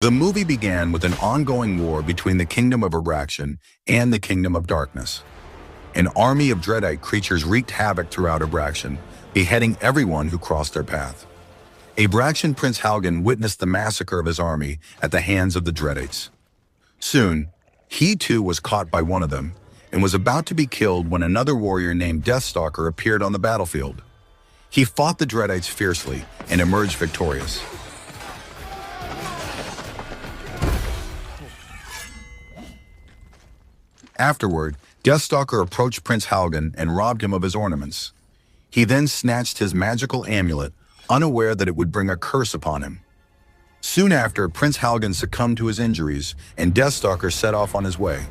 The movie began with an ongoing war between the Kingdom of Abraxan and the Kingdom of Darkness. An army of Dreadite creatures wreaked havoc throughout Abraxan, beheading everyone who crossed their path. Abraxan Prince Halgan witnessed the massacre of his army at the hands of the Dreadites. Soon, he too was caught by one of them and was about to be killed when another warrior named Deathstalker appeared on the battlefield. He fought the Dreadites fiercely and emerged victorious. Afterward, Deathstalker approached Prince Halgan and robbed him of his ornaments. He then snatched his magical amulet, unaware that it would bring a curse upon him. Soon after, Prince Halgan succumbed to his injuries, and Deathstalker set off on his way.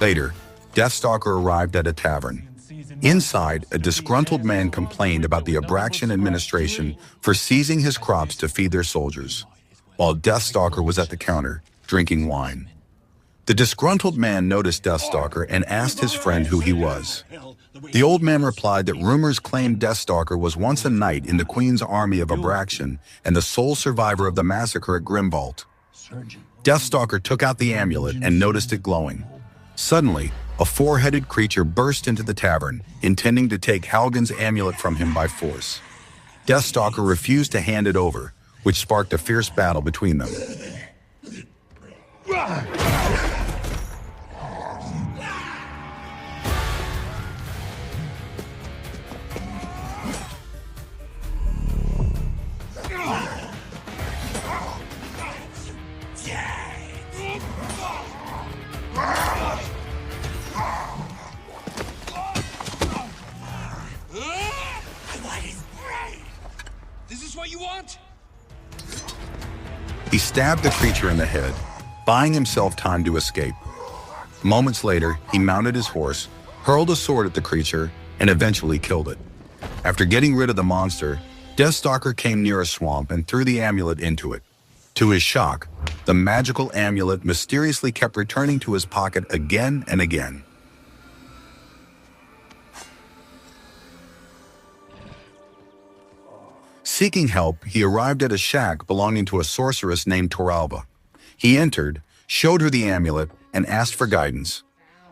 Later, Deathstalker arrived at a tavern. Inside, a disgruntled man complained about the Abraxan administration for seizing his crops to feed their soldiers, while Deathstalker was at the counter, drinking wine. The disgruntled man noticed Deathstalker and asked his friend who he was. The old man replied that rumors claimed Deathstalker was once a knight in the Queen's army of Abraxan and the sole survivor of the massacre at Grimvault. Deathstalker took out the amulet and noticed it glowing. Suddenly, a four-headed creature burst into the tavern, intending to take Halgan's amulet from him by force. Deathstalker refused to hand it over, which sparked a fierce battle between them. This is what you want? He stabbed the creature in the head, buying himself time to escape. Moments later, he mounted his horse, hurled a sword at the creature, and eventually killed it. After getting rid of the monster, Deathstalker came near a swamp and threw the amulet into it. To his shock, the magical amulet mysteriously kept returning to his pocket again and again. Seeking help, he arrived at a shack belonging to a sorceress named Toralva. He entered, showed her the amulet, and asked for guidance.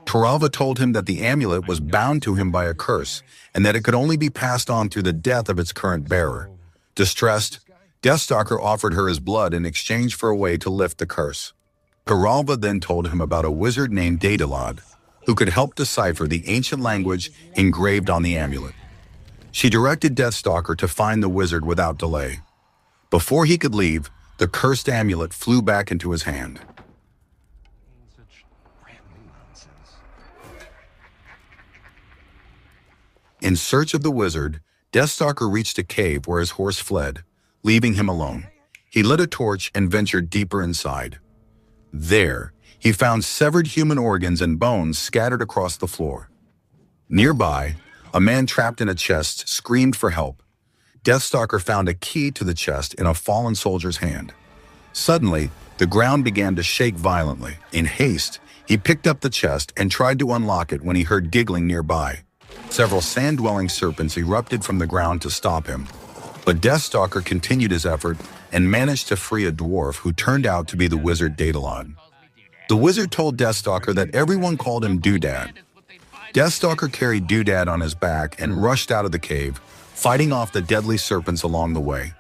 Toralva told him that the amulet was bound to him by a curse, and that it could only be passed on through the death of its current bearer. Distressed, Deathstalker offered her his blood in exchange for a way to lift the curse. Toralva then told him about a wizard named Daedalad, who could help decipher the ancient language engraved on the amulet. She directed Deathstalker to find the wizard without delay. Before he could leave, the cursed amulet flew back into his hand. In search of the wizard, Deathstalker reached a cave where his horse fled, leaving him alone. He lit a torch and ventured deeper inside. There, he found severed human organs and bones scattered across the floor. Nearby, a man trapped in a chest screamed for help. Deathstalker found a key to the chest in a fallen soldier's hand. Suddenly, the ground began to shake violently. In haste, he picked up the chest and tried to unlock it when he heard giggling nearby. Several sand-dwelling serpents erupted from the ground to stop him. But Deathstalker continued his effort and managed to free a dwarf who turned out to be the wizard Daedalad. The wizard told Deathstalker that everyone called him Doodad. Deathstalker carried Doodad on his back and rushed out of the cave, fighting off the deadly serpents along the way.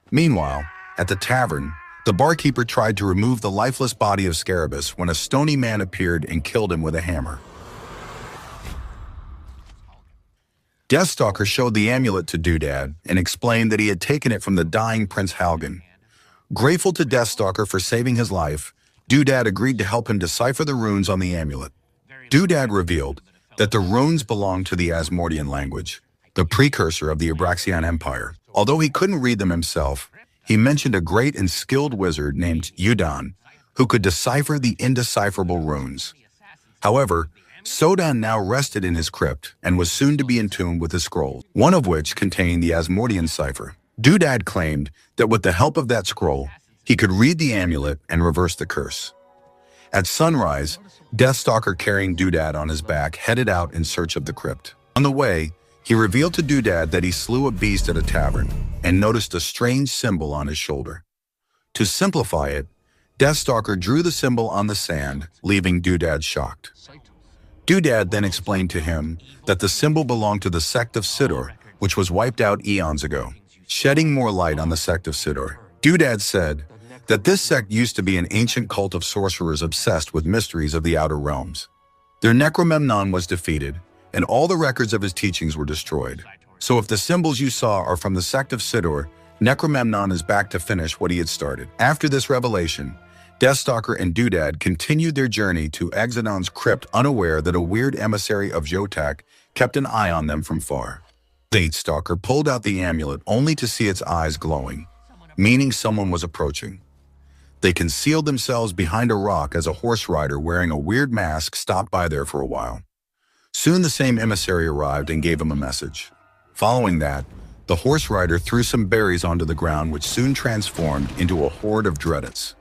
Meanwhile, at the tavern, the barkeeper tried to remove the lifeless body of Scarabus when a stony man appeared and killed him with a hammer. Deathstalker showed the amulet to Doodad and explained that he had taken it from the dying Prince Halgan. Grateful to Deathstalker for saving his life, Doodad agreed to help him decipher the runes on the amulet. Doodad revealed that the runes belonged to the Asmordian language, the precursor of the Abraxan Empire. Although he couldn't read them himself, he mentioned a great and skilled wizard named Yudan, who could decipher the indecipherable runes. However, Sodan now rested in his crypt and was soon to be entombed with his scrolls, one of which contained the Asmodean cipher. Doodad claimed that with the help of that scroll, he could read the amulet and reverse the curse. At sunrise, Deathstalker carrying Doodad on his back headed out in search of the crypt. On the way, he revealed to Doodad that he slew a beast at a tavern and noticed a strange symbol on his shoulder. To simplify it, Deathstalker drew the symbol on the sand, leaving Doodad shocked. Doodad then explained to him that the symbol belonged to the sect of Sidor, which was wiped out eons ago. Shedding more light on the sect of Sidor, Doodad said that this sect used to be an ancient cult of sorcerers obsessed with mysteries of the outer realms. Their Necromemnon was defeated, and all the records of his teachings were destroyed. So if the symbols you saw are from the sect of Sidor, Necromemnon is back to finish what he had started. After this revelation, Deathstalker and Doodad continued their journey to Exodon's crypt, unaware that a weird emissary of Jotak kept an eye on them from far. Deathstalker pulled out the amulet only to see its eyes glowing, meaning someone was approaching. They concealed themselves behind a rock as a horse rider wearing a weird mask stopped by there for a while. Soon the same emissary arrived and gave him a message. Following that, the horse rider threw some berries onto the ground, which soon transformed into a horde of dreadits.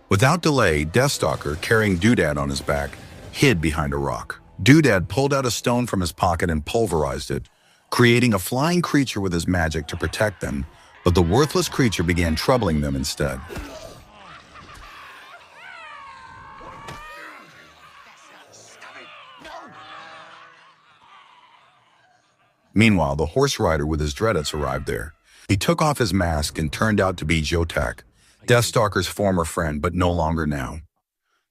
Without delay, Deathstalker, carrying Doodad on his back, hid behind a rock. Doodad pulled out a stone from his pocket and pulverized it, creating a flying creature with his magic to protect them, but the worthless creature began troubling them instead. Meanwhile, the horse rider with his dreadits arrived there. He took off his mask and turned out to be Jotak, Deathstalker's former friend, but no longer now.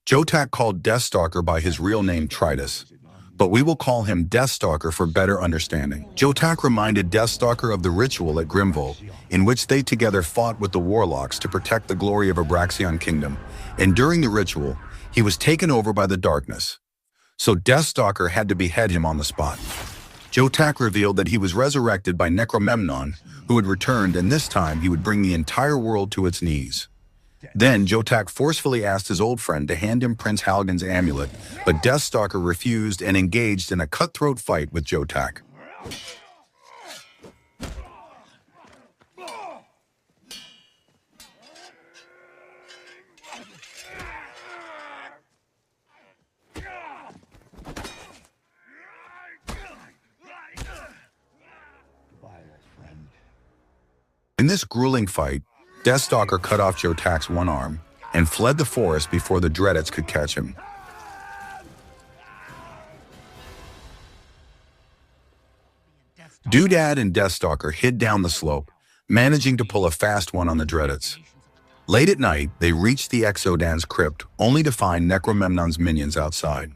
Jotak called Deathstalker by his real name Tritus, but we will call him Deathstalker for better understanding. Jotak reminded Deathstalker of the ritual at Grimvold, in which they together fought with the warlocks to protect the glory of Abraxion Kingdom, and during the ritual, he was taken over by the darkness. So Deathstalker had to behead him on the spot. Jotak revealed that he was resurrected by Necromemnon, who had returned, and this time he would bring the entire world to its knees. Then Jotak forcefully asked his old friend to hand him Prince Halgan's amulet, but Deathstalker refused and engaged in a cutthroat fight with Jotak. In this grueling fight, Deathstalker cut off Jotak's one arm and fled the forest before the dreadits could catch him. Doodad and Deathstalker hid down the slope, managing to pull a fast one on the dreadits. Late at night, they reached the Exodan's crypt, only to find Necromemnon's minions outside.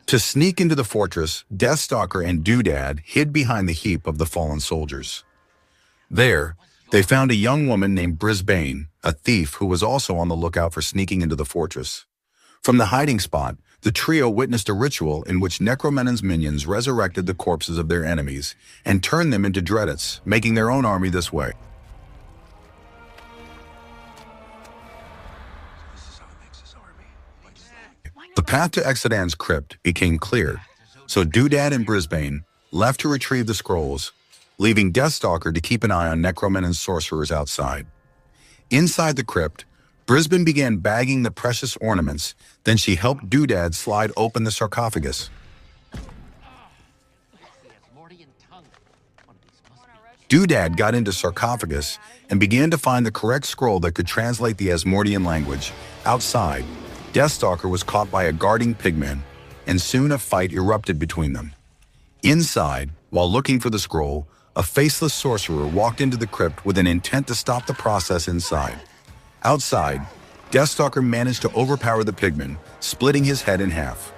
To sneak into the fortress, Deathstalker and Doodad hid behind the heap of the fallen soldiers. There, they found a young woman named Brisbane, a thief who was also on the lookout for sneaking into the fortress. From the hiding spot, the trio witnessed a ritual in which Necromemnon's minions resurrected the corpses of their enemies and turned them into dreadits, making their own army this way. The path to Exodan's crypt became clear, so Doodad and Brisbane left to retrieve the scrolls, leaving Deathstalker to keep an eye on Necromemnon's sorcerers outside. Inside the crypt, Brisbane began bagging the precious ornaments, then she helped Doodad slide open the sarcophagus. Doodad got into sarcophagus and began to find the correct scroll that could translate the Asmodean language. Outside, Deathstalker was caught by a guarding pigman, and soon a fight erupted between them. Inside, while looking for the scroll, a faceless sorcerer walked into the crypt with an intent to stop the process inside. Outside, Deathstalker managed to overpower the pigman, splitting his head in half.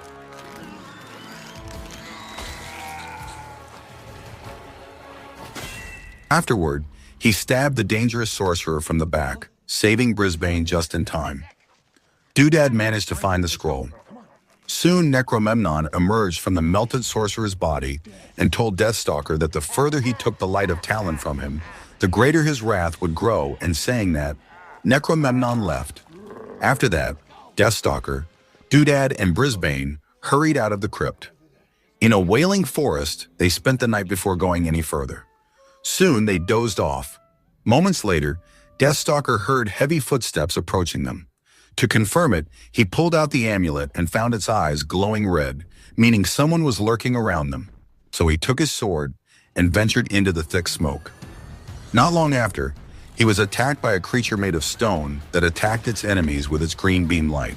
Afterward, he stabbed the dangerous sorcerer from the back, saving Brisbane just in time. Doodad managed to find the scroll. Soon, Necromemnon emerged from the melted sorcerer's body and told Deathstalker that the further he took the light of Talon from him, the greater his wrath would grow, and saying that, Necromemnon left. After that, Deathstalker, Doodad, and Brisbane hurried out of the crypt. In a wailing forest, they spent the night before going any further. Soon they dozed off. Moments later, Deathstalker heard heavy footsteps approaching them. To confirm it, he pulled out the amulet and found its eyes glowing red, meaning someone was lurking around them. So he took his sword and ventured into the thick smoke. Not long after, he was attacked by a creature made of stone that attacked its enemies with its green beam light.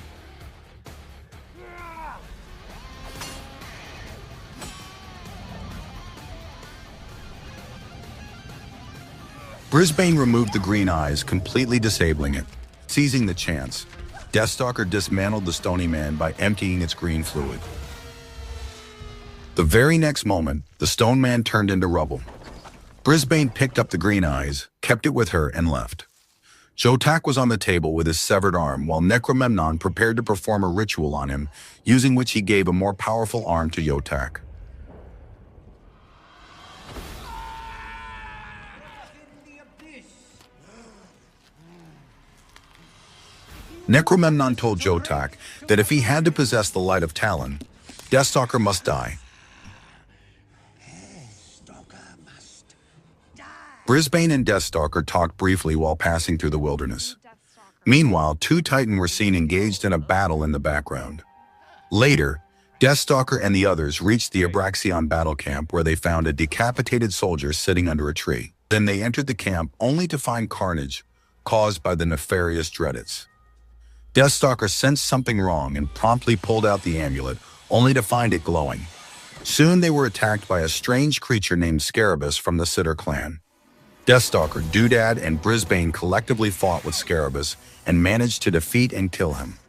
Brisbane removed the green eyes, completely disabling it. Seizing the chance, Deathstalker dismantled the stony man by emptying its green fluid. The very next moment, the stone man turned into rubble. Brisbane picked up the green eyes, kept it with her, and left. Jotak was on the table with his severed arm, while Necromemnon prepared to perform a ritual on him, using which he gave a more powerful arm to Jotak. Necromemnon told Jotak that if he had to possess the light of Talon, Deathstalker must die. Brisbane and Deathstalker talked briefly while passing through the wilderness. Meanwhile, two Titans were seen engaged in a battle in the background. Later, Deathstalker and the others reached the Abraxion battle camp where they found a decapitated soldier sitting under a tree. Then they entered the camp only to find carnage caused by the nefarious Dreadits. Deathstalker sensed something wrong and promptly pulled out the amulet, only to find it glowing. Soon they were attacked by a strange creature named Scarabus from the Sitter clan. Deathstalker, Doodad, and Brisbane collectively fought with Scarabus and managed to defeat and kill him.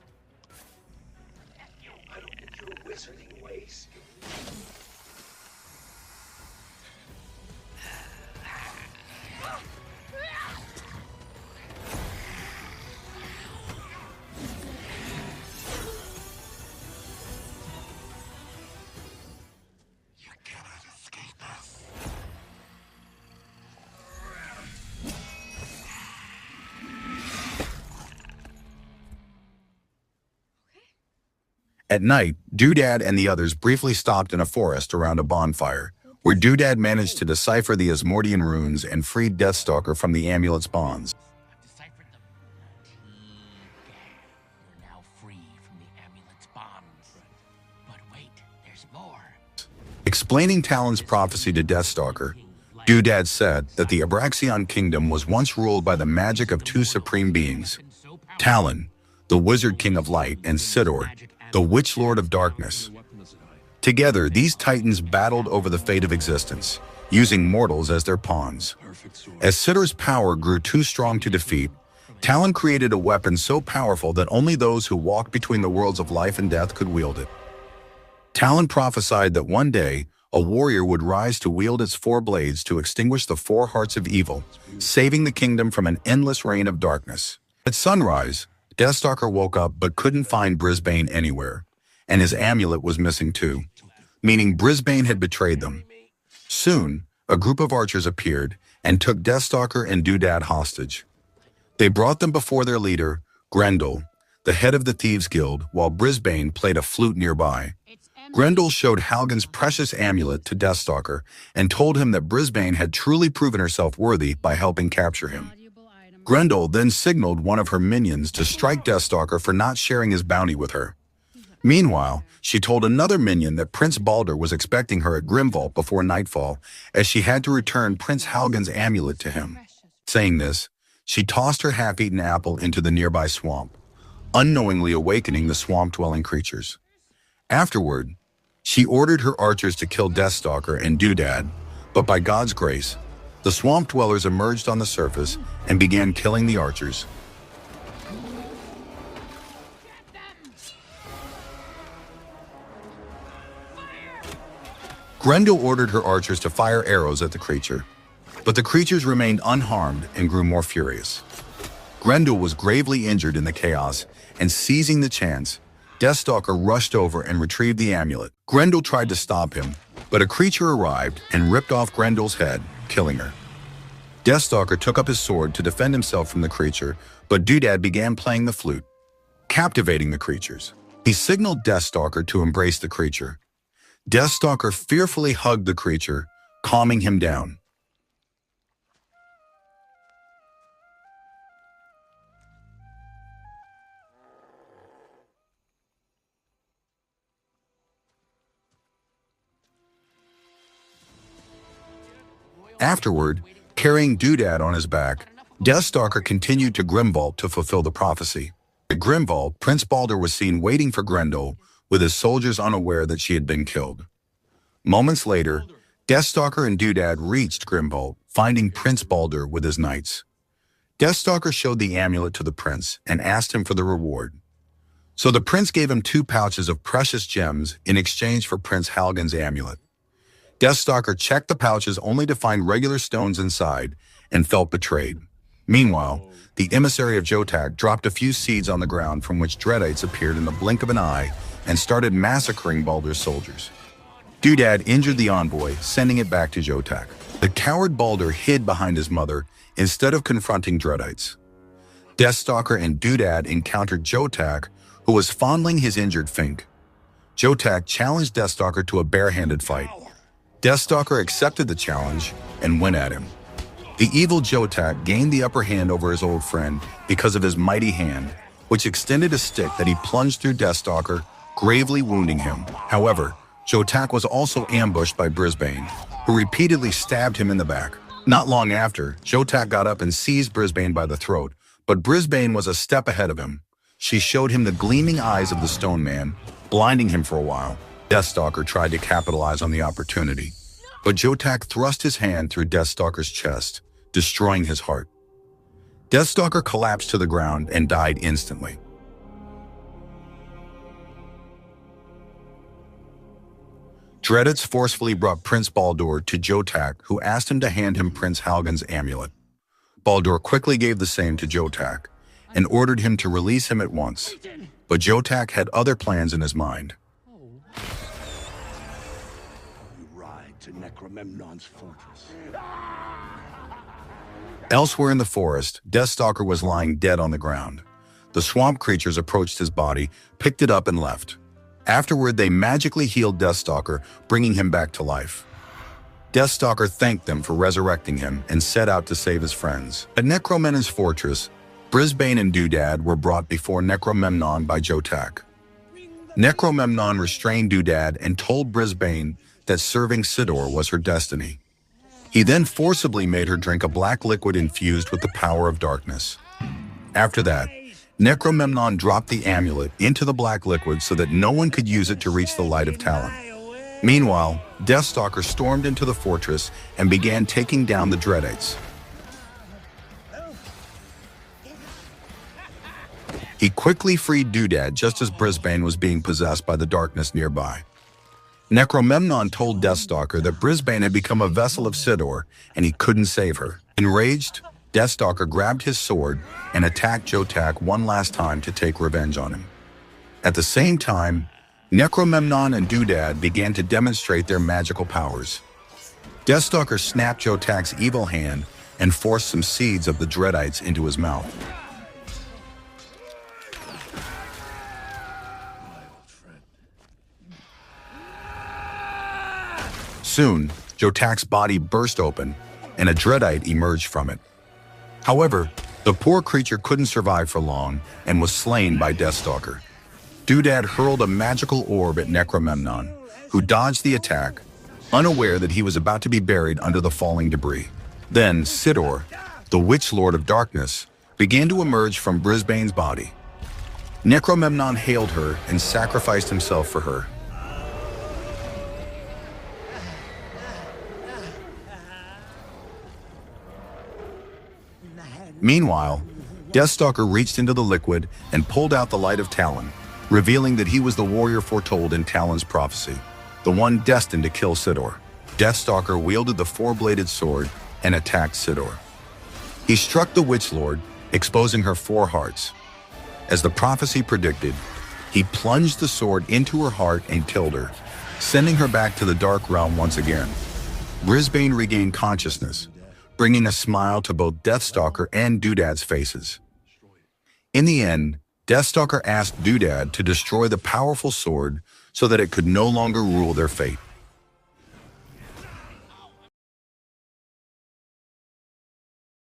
At night, Doodad and the others briefly stopped in a forest around a bonfire, where Doodad managed to decipher the Asmordian runes and freed Deathstalker from the amulet's bonds. I've deciphered them. You're now free from the amulet's bonds. But wait, there's more. Explaining Talon's prophecy to Deathstalker, Doodad said that the Abraxion kingdom was once ruled by the magic of two supreme beings, Talon, the Wizard King of Light, and Sidor, the Witch Lord of Darkness. Together, these titans battled over the fate of existence, using mortals as their pawns. As Sidor's power grew too strong to defeat, Talon created a weapon so powerful that only those who walked between the worlds of life and death could wield it. Talon prophesied that one day, a warrior would rise to wield its four blades to extinguish the four hearts of evil, saving the kingdom from an endless reign of darkness. At sunrise, Deathstalker woke up but couldn't find Brisbane anywhere, and his amulet was missing too, meaning Brisbane had betrayed them. Soon, a group of archers appeared and took Deathstalker and Doodad hostage. They brought them before their leader, Grendel, the head of the Thieves Guild, while Brisbane played a flute nearby. Grendel showed Halgan's precious amulet to Deathstalker and told him that Brisbane had truly proven herself worthy by helping capture him. Grendel then signaled one of her minions to strike Deathstalker for not sharing his bounty with her. Meanwhile, she told another minion that Prince Balder was expecting her at Grimvault before nightfall, as she had to return Prince Halgan's amulet to him. Saying this, she tossed her half-eaten apple into the nearby swamp, unknowingly awakening the swamp-dwelling creatures. Afterward, she ordered her archers to kill Deathstalker and Doodad, but by God's grace, the swamp dwellers emerged on the surface and began killing the archers. Grendel ordered her archers to fire arrows at the creature, but the creatures remained unharmed and grew more furious. Grendel was gravely injured in the chaos, and seizing the chance, Deathstalker rushed over and retrieved the amulet. Grendel tried to stop him, but a creature arrived and ripped off Grendel's head, killing her. Deathstalker took up his sword to defend himself from the creature, but Doodad began playing the flute, captivating the creatures. He signaled Deathstalker to embrace the creature. Deathstalker fearfully hugged the creature, calming him down. Afterward, carrying Doodad on his back, Deathstalker continued to Grimvault to fulfill the prophecy. At Grimvault, Prince Baldur was seen waiting for Grendel, with his soldiers unaware that she had been killed. Moments later, Deathstalker and Doodad reached Grimvault, finding Prince Baldur with his knights. Deathstalker showed the amulet to the prince and asked him for the reward. So the prince gave him 2 pouches of precious gems in exchange for Prince Halgan's amulet. Deathstalker checked the pouches only to find regular stones inside and felt betrayed. Meanwhile, the emissary of Jotak dropped a few seeds on the ground from which Dreadites appeared in the blink of an eye and started massacring Baldur's soldiers. Doodad injured the envoy, sending it back to Jotak. The coward Baldur hid behind his mother instead of confronting Dreadites. Deathstalker and Doodad encountered Jotak, who was fondling his injured Fink. Jotak challenged Deathstalker to a barehanded fight. Deathstalker accepted the challenge and went at him. The evil Jotak gained the upper hand over his old friend because of his mighty hand, which extended a stick that he plunged through Deathstalker, gravely wounding him. However, Jotak was also ambushed by Brisbane, who repeatedly stabbed him in the back. Not long after, Jotak got up and seized Brisbane by the throat, but Brisbane was a step ahead of him. She showed him the gleaming eyes of the Stone Man, blinding him for a while. Deathstalker tried to capitalize on the opportunity, but Jotak thrust his hand through Deathstalker's chest, destroying his heart. Deathstalker collapsed to the ground and died instantly. Dreadites forcefully brought Prince Baldur to Jotak, who asked him to hand him Prince Halgan's amulet. Baldur quickly gave the same to Jotak and ordered him to release him at once, but Jotak had other plans in his mind. To Necromemnon's fortress. Elsewhere in the forest, Deathstalker was lying dead on the ground. The swamp creatures approached his body, picked it up, and left. Afterward, they magically healed Deathstalker, bringing him back to life. Deathstalker thanked them for resurrecting him and set out to save his friends. At Necromemnon's fortress, Brisbane and Doodad were brought before Necromemnon by Jotak. Necromemnon restrained Doodad and told Brisbane that serving Sidor was her destiny. He then forcibly made her drink a black liquid infused with the power of darkness. After that, Necromemnon dropped the amulet into the black liquid so that no one could use it to reach the light of Talon. Meanwhile, Deathstalker stormed into the fortress and began taking down the Dreadites. He quickly freed Doodad just as Brisbane was being possessed by the darkness nearby. Necromemnon told Deathstalker that Brisbane had become a vessel of Sidor and he couldn't save her. Enraged, Deathstalker grabbed his sword and attacked Jotak one last time to take revenge on him. At the same time, Necromemnon and Doodad began to demonstrate their magical powers. Deathstalker snapped Jotak's evil hand and forced some seeds of the Dreadites into his mouth. Soon, Jotak's body burst open, and a Dreadite emerged from it. However, the poor creature couldn't survive for long and was slain by Deathstalker. Doodad hurled a magical orb at Necromemnon, who dodged the attack, unaware that he was about to be buried under the falling debris. Then Sidor, the Witch Lord of Darkness, began to emerge from Brisbane's body. Necromemnon hailed her and sacrificed himself for her. Meanwhile, Deathstalker reached into the liquid and pulled out the light of Talon, revealing that he was the warrior foretold in Talon's prophecy, the one destined to kill Sidor. Deathstalker wielded the four-bladed sword and attacked Sidor. He struck the Witch Lord, exposing her 4 hearts. As the prophecy predicted, he plunged the sword into her heart and killed her, sending her back to the Dark Realm once again. Brisbane regained consciousness, bringing a smile to both Deathstalker and Doodad's faces. In the end, Deathstalker asked Doodad to destroy the powerful sword so that it could no longer rule their fate.